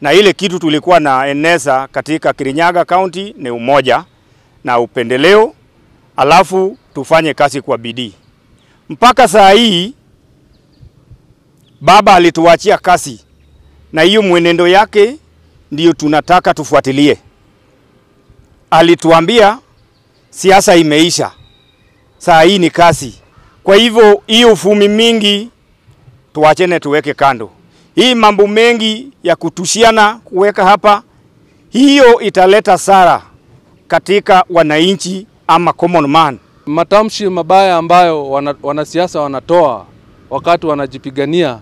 na ile kitu tulikuwa na eneza katika Kirinyaga County ni umoja na upendeleo, alafu tufanye kazi kwa bidii. Mpaka saa hii baba alituachia kazi, na hiyo mwenendo yake ndiyo tunataka tufuatilie. Alituambia siasa imeisha, saa hii ni kazi. Kwa hivyo hiyo ufumi mingi tuachene, tuweke kando. Hii mambo mengi ya kutushiana kuweka hapa, hiyo italeta sara katika wananchi ama common man. Matamshi mabaya ambayo wanasiasa wanatoa wakati wanajipigania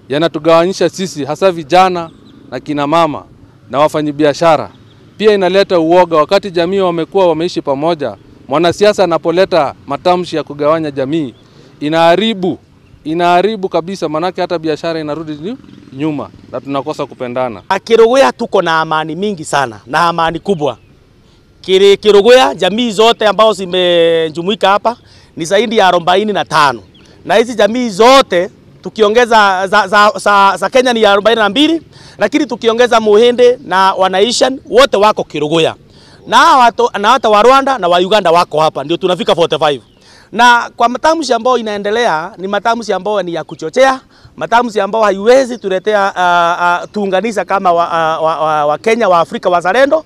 yanatugawanyisha sisi, hasa vijana na kina mama na wafanyabiashara. Pia inaleta uoga wakati jamii wamekuwa wameishi pamoja. Mwanasiasa anapoleta matamshi ya kugawanya jamii inaharibu kabisa, manake hata biashara inarudi nyuma na tunakosa kupendana. Kiruguya tuko na amani mingi sana na amani kubwa. Kiruguya jamii zote ambao zimejumuika hapa ni zaidi ya 45, na hizi jamii zote tukiongeza za Kenya ni 42, lakini tukiongeza Muhindi na Wanaishan wote wako Kiruguya, na hata wa Rwanda na wa Uganda wako hapa, ndio tunafika 45. Na kwa matamshi ambayo inaendelea ni matamshi ambayo ni ya kuchochea, matamshi ambayo haiwezi tuletea tuunganisha kama wa Kenya wa Afrika wazalendo.